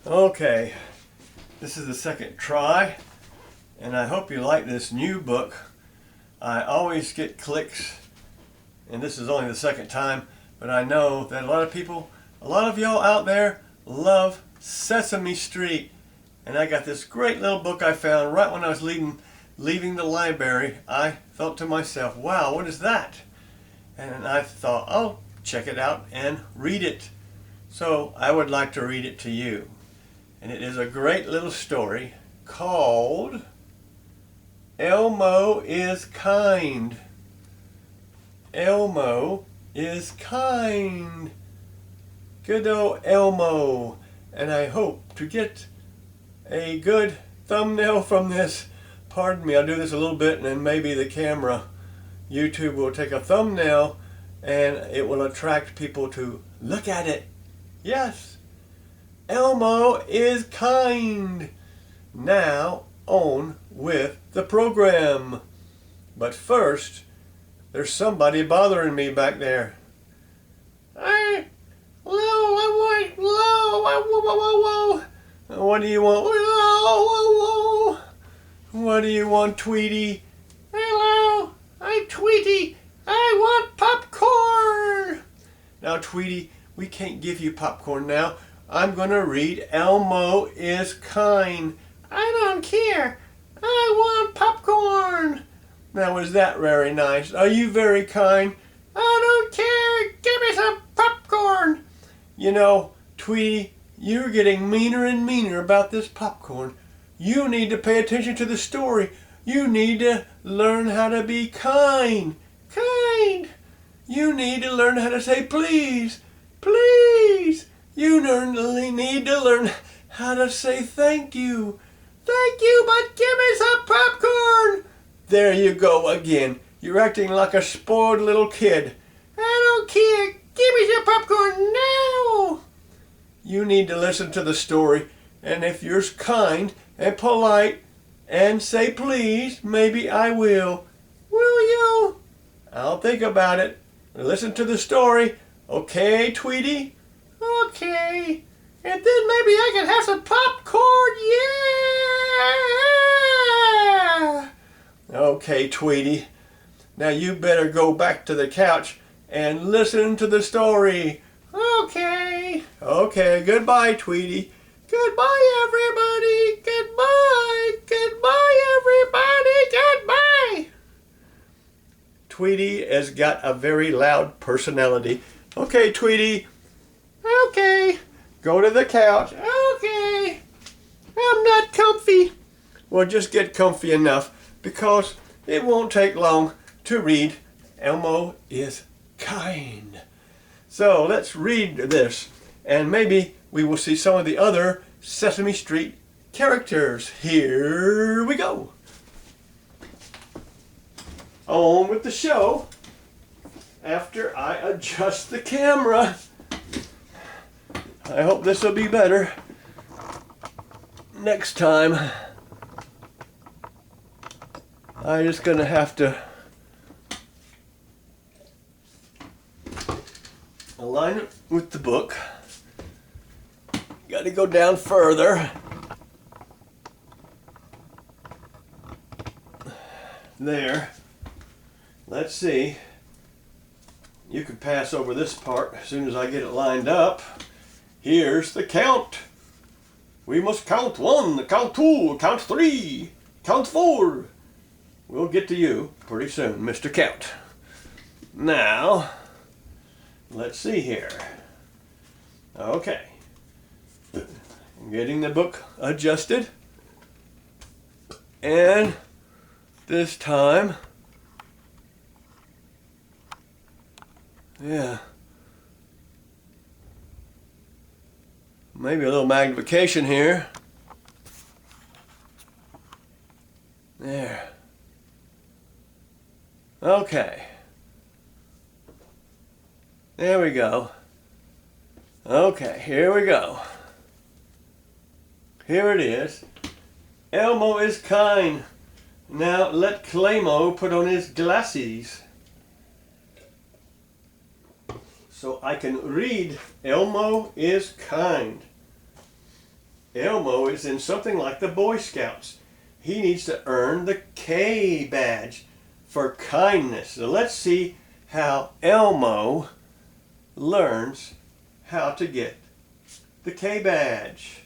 Okay, this is the second try, and I hope you like this new book. I always get clicks, and this is only the second time, but I know that a lot of y'all out there love Sesame Street. And I got this great little book I found right when I was leaving the library. I thought to myself, wow, what is that? And I thought, oh, check it out and read it. So I would like to read it to you. And it is a great little story called Elmo is Kind. Elmo is kind. Good old Elmo. And I hope to get a good thumbnail from this. Pardon me, I'll do this a little bit and then maybe the camera, YouTube will take a thumbnail and it will attract people to look at it. Yes, Elmo is kind. Now on with the program. But first, there's somebody bothering me back there. Hey, whoa. What do you want? Whoa. What do you want, Tweety? Hello, I'm Tweety. I want popcorn. Now, Tweety, we can't give you popcorn now. I'm going to read Elmo is Kind. I don't care. I want popcorn. Now, is that very nice? Are you very kind? I don't care. Give me some popcorn. You know, Tweety, you're getting meaner and meaner about this popcorn. You need to pay attention to the story. You need to learn how to be kind. Kind. You need to learn how to say please. Please. You need to learn how to say thank you. Thank you, but give me some popcorn. There you go again. You're acting like a spoiled little kid. I don't care. Give me some popcorn now. You need to listen to the story, and if you're kind and polite and say please, maybe I will. Will you? I'll think about it. Listen to the story. Okay, Tweety? Okay. And then maybe I can have some popcorn. Yeah! Okay, Tweety. Now you better go back to the couch and listen to the story. Okay. Okay, goodbye, Tweety. Goodbye, everybody. Goodbye. Goodbye, everybody. Goodbye. Tweety has got a very loud personality. Okay, Tweety. Okay. Go to the couch. Okay. I'm not comfy. Well, just get comfy enough because it won't take long to read Elmo is Kind. So let's read this and maybe we will see some of the other Sesame Street characters. Here we go. On with the show after I adjust the camera. I hope this will be better next time. I'm just going to have to align it with the book. Got to go down further. There. Let's see. You can pass over this part as soon as I get it lined up. Here's the count. We must count 1, count 2, count 3, count 4. We'll get to you pretty soon, Mr. Count. Now, let's see here. Okay. I'm getting the book adjusted. And this time, yeah, maybe a little magnification here. There. Okay. There we go. Okay, here we go. Here it is. Elmo is kind. Now let Claymo put on his glasses so I can read Elmo is Kind. Elmo is in something like the Boy Scouts. He needs to earn the K badge for kindness. So let's see how Elmo learns how to get the K badge.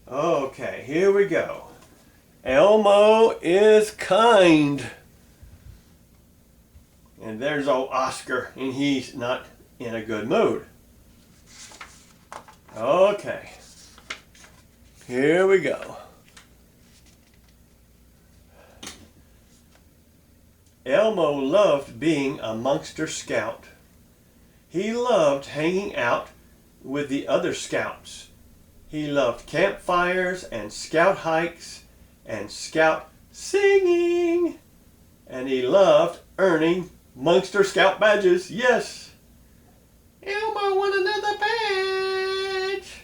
Okay, here we go. Elmo is kind. And there's old Oscar, and he's not in a good mood. Okay, here we go. Elmo loved being a Monster Scout. He loved hanging out with the other scouts. He loved campfires and scout hikes and scout singing. And he loved earning Monster Scout badges. Yes! Elmo won another badge!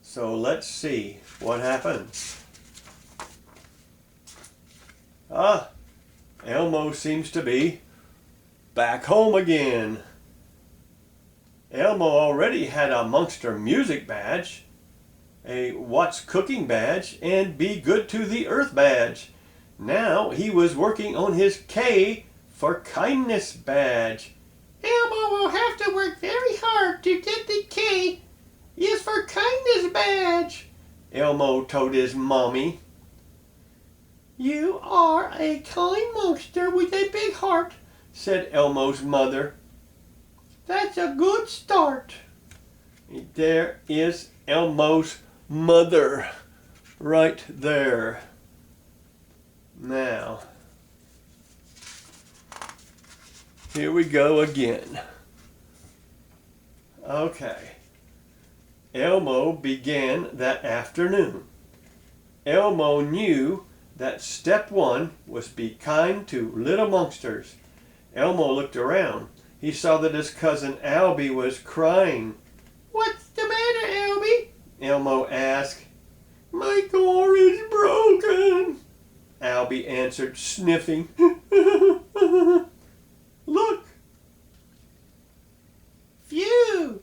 So let's see what happens. Elmo seems to be back home again. Elmo already had a Monster Music badge, a What's Cooking badge, and Be Good to the Earth badge. Now he was working on his K for Kindness badge. Elmo will have to work very hard to get the K is for Kindness badge, Elmo told his mommy. You are a kind monster with a big heart, said Elmo's mother. That's a good start. There is Elmo's mother right there. Now, here we go again. Okay. Elmo began that afternoon. Elmo knew that step one was be kind to little monsters. Elmo looked around. He saw that his cousin Albie was crying. What's the matter, Albie? Elmo asked. My car is broken, Albie answered, sniffing. Look. Phew,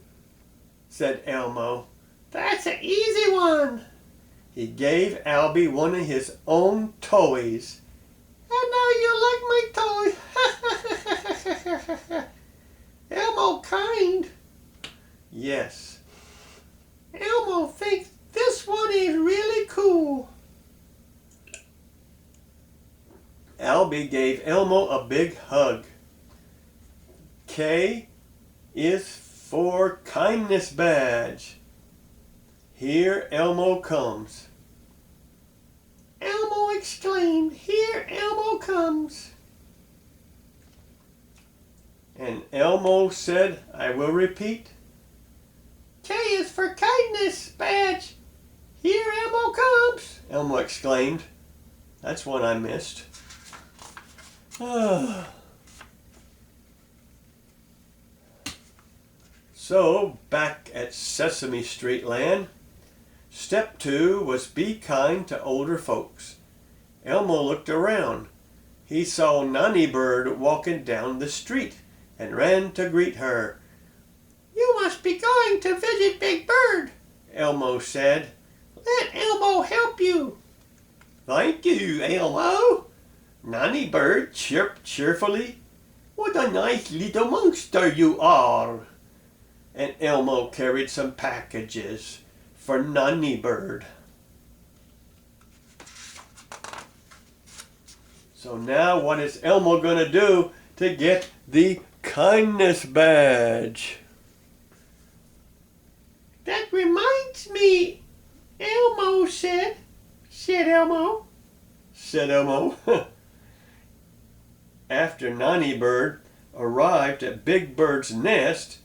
said Elmo. That's an easy one. He gave Albie one of his own toys. I know you like my toys. Elmo kind. Yes. Elmo thinks this one is really cool. Albie gave Elmo a big hug. K is for Kindness badge. Here Elmo comes. Elmo exclaimed, Here Elmo comes. And Elmo said, I will repeat. K is for Kindness badge. Here Elmo comes, Elmo exclaimed. That's one I missed. So, back at Sesame Street Land, step 2 was be kind to older folks. Elmo looked around. He saw Nanny Bird walking down the street and ran to greet her. You must be going to visit Big Bird, Elmo said. Let Elmo help you. Thank you, Elmo. Nanny Bird chirped cheerfully. What a nice little monster you are. And Elmo carried some packages for Nanny Bird. So now what is Elmo going to do to get the Kindness badge? That reminds me, Elmo said. Said Elmo. Said Elmo. After Nanny Bird arrived at Big Bird's nest,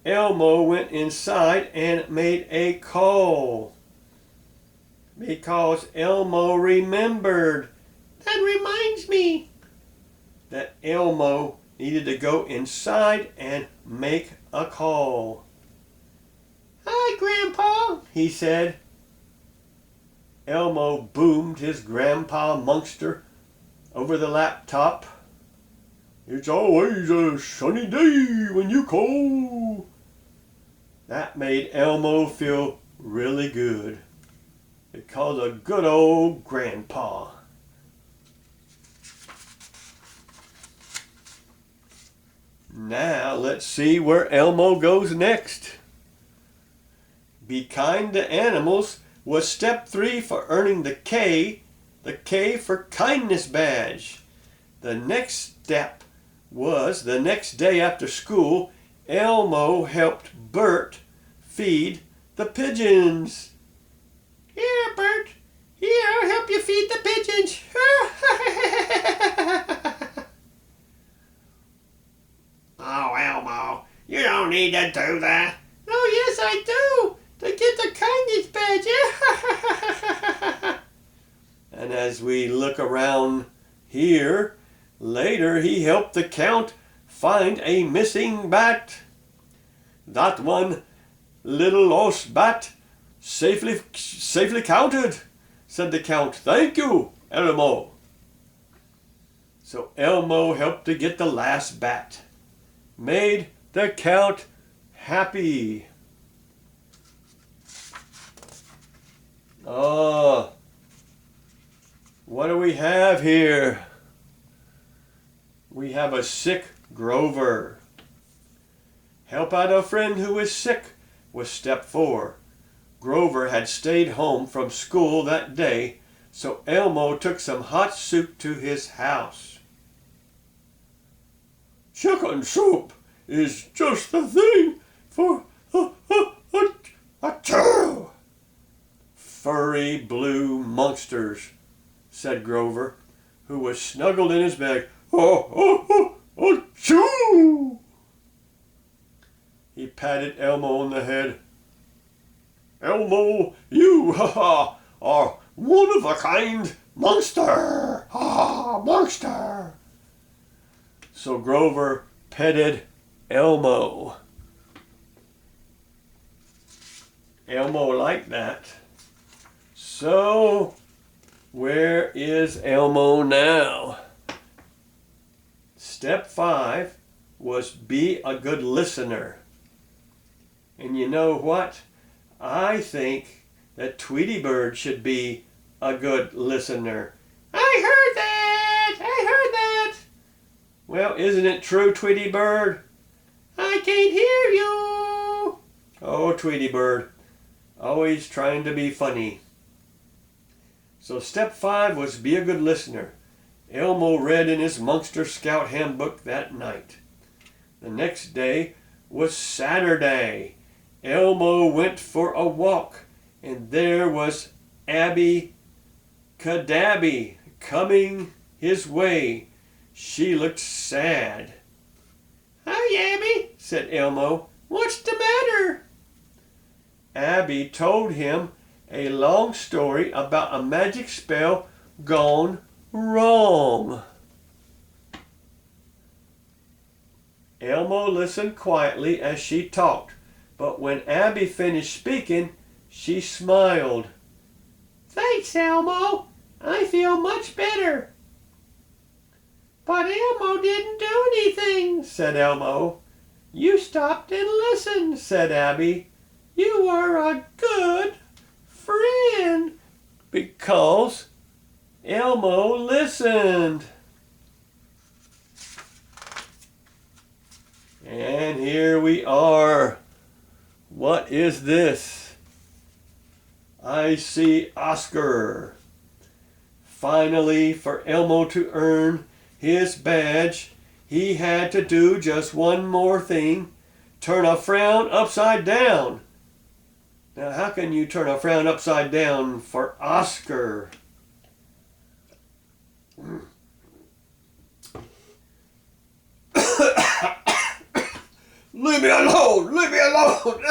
Elmo went inside and made a call. Because Elmo remembered. That reminds me that Elmo needed to go inside and make a call. Hi, Grandpa, he said. Elmo boomed his Grandpa Monster over the laptop. It's always a sunny day when you call. That made Elmo feel really good. It called a good old grandpa. Now let's see where Elmo goes next. Be kind to animals was step 3 for earning the K for kindness badge. The next step was the next day after school, Elmo helped Bert feed the pigeons. Here, Bert. Here, I'll help you feed the pigeons. Oh, Elmo, you don't need to do that. Oh, yes, I do. To get the kindness badge. And as we look around here, later he helped the Count find a missing bat. That one little lost bat safely counted, said the Count. Thank you, Elmo. So Elmo helped to get the last bat. Made the Count happy. What do we have here? We have a sick Grover. Help out a friend who is sick was step 4. Grover had stayed home from school that day, so Elmo took some hot soup to his house. Chicken soup is just the thing for a two furry blue monsters, said Grover, who was snuggled in his bag. Achoo! He patted Elmo on the head. Elmo, you are one-of-a-kind monster! Monster! So Grover petted Elmo. Elmo liked that. So, where is Elmo now? Step 5 was be a good listener. And you know what? I think that Tweety Bird should be a good listener. I heard that! Well, isn't it true, Tweety Bird? I can't hear you. Oh, Tweety Bird, always trying to be funny. So step 5 was be a good listener. Elmo read in his Monster Scout handbook that night. The next day was Saturday. Elmo went for a walk, and there was Abby Cadabby coming his way. She looked sad. Hi, Abby, said Elmo. What's the matter? Abby told him a long story about a magic spell gone wrong. Elmo listened quietly as she talked, but when Abby finished speaking, she smiled. Thanks, Elmo. I feel much better. But Elmo didn't do anything, said Elmo. You stopped and listened, said Abby. You are a good friend. Because Elmo listened. And here we are. What is this? I see Oscar. Finally, for Elmo to earn his badge, he had to do just one more thing. Turn a frown upside down. Now, how can you turn a frown upside down for Oscar? Leave me alone! Leave me alone!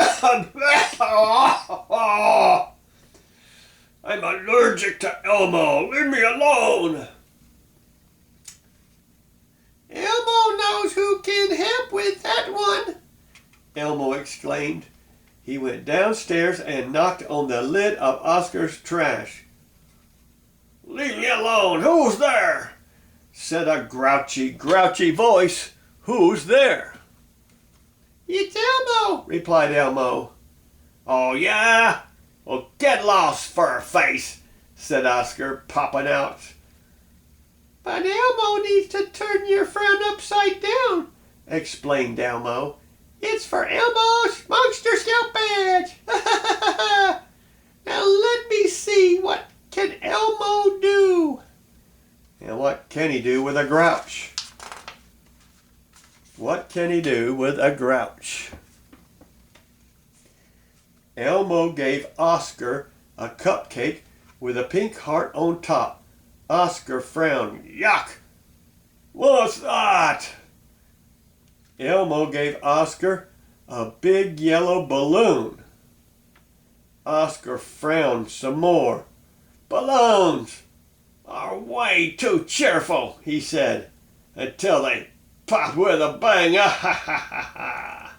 I'm allergic to Elmo! Leave me alone! Elmo knows who can help with that one, Elmo exclaimed. He went downstairs and knocked on the lid of Oscar's trash. Leave me alone! Who's there? Said a grouchy voice. Who's there? It's Elmo, replied Elmo. Oh, yeah? Well, get lost, Furface, said Oscar, popping out. But Elmo needs to turn your frown upside down, explained Elmo. It's for Elmo's Monster Scout badge. Now let me see, what can Elmo do? And what can he do with a grouch? What can he do with a grouch? Elmo gave Oscar a cupcake with a pink heart on top. Oscar frowned. Yuck! What's that? Elmo gave Oscar a big yellow balloon. Oscar frowned some more. Balloons are way too cheerful, he said, until they pop with a bang. Ah, ha, ha, ha, ha.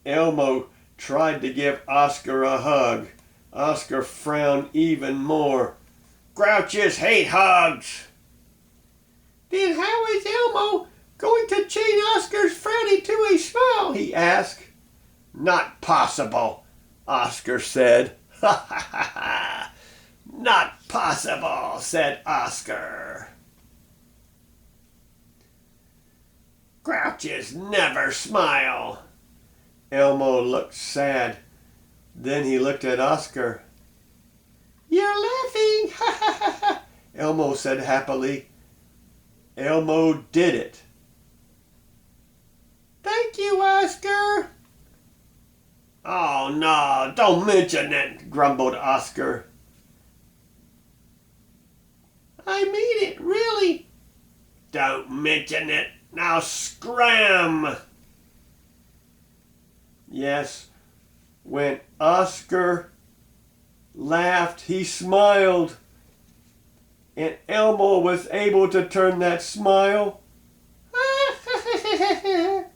Elmo tried to give Oscar a hug. Oscar frowned even more. Grouches hate hugs. Then how is Elmo going to change Oscar's frown into a smile? He asked. Not possible, Oscar said. Ha ha ha ha. Not possible, said Oscar. Grouches never smile. Elmo looked sad. Then he looked at Oscar. You're laughing, ha ha ha ha, Elmo said happily. Elmo did it. Thank you, Oscar. Oh, no, don't mention it, grumbled Oscar. I mean it, really. Don't mention it. Now scram. Yes, when Oscar laughed, he smiled. And Elmo was able to turn that smile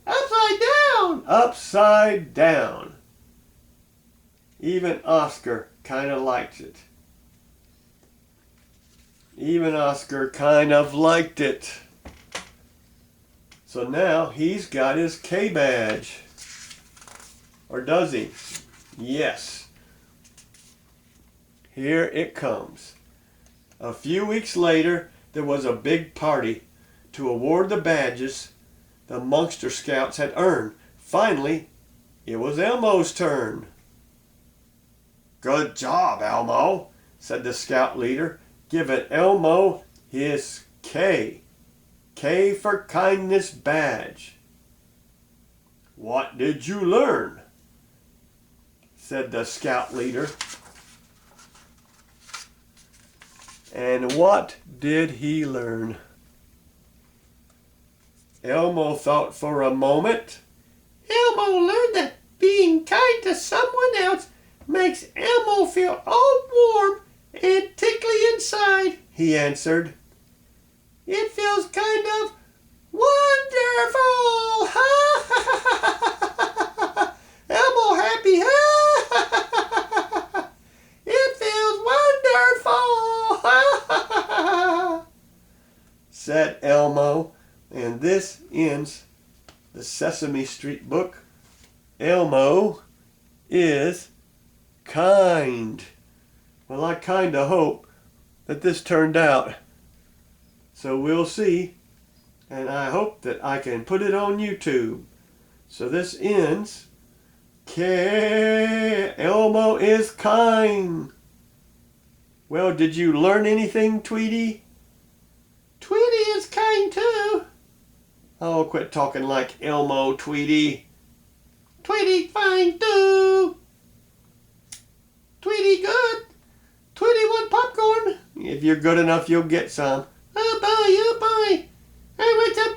upside down. Upside down. Even Oscar kind of liked it. Even Oscar kind of liked it. So now he's got his K badge. Or does he? Yes. Here it comes. A few weeks later, there was a big party to award the badges the Monster Scouts had earned. Finally, it was Elmo's turn. Good job, Elmo, said the Scout leader, giving Elmo his K. K for kindness badge. What did you learn? Said the Scout leader. And what did he learn? Elmo thought for a moment. Elmo learned that being kind to someone else makes Elmo feel all warm and tickly inside, he answered. It feels kind of wonderful! Ha ha ha ha! Elmo happy! Ha ha ha ha! It feels wonderful! Ha ha ha ha! Said Elmo, and this ends the Sesame Street book. Elmo is kind. Well, I kind of hope that this turned out. So we'll see. And I hope that I can put it on YouTube. So this ends. Elmo is kind. Well, did you learn anything, Tweety? Tweety is kind too. Oh, quit talking like Elmo, Tweety. Tweety fine too. Tweety good. Tweety want popcorn. If you're good enough, you'll get some. Oh boy. I want some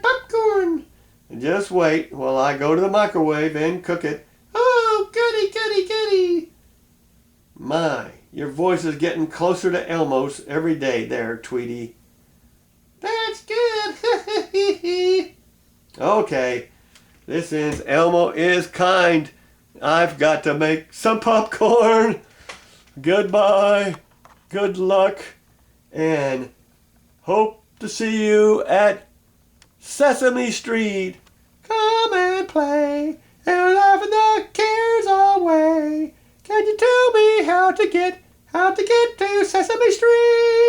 popcorn. Just wait while I go to the microwave and cook it. Oh, goody. My, your voice is getting closer to Elmo's every day there, Tweety. That's good. Okay, this ends Elmo is kind. I've got to make some popcorn. Goodbye, good luck, and hope to see you at Sesame Street. come and play, and laughing the cares away. Can you tell me how to get to Sesame Street?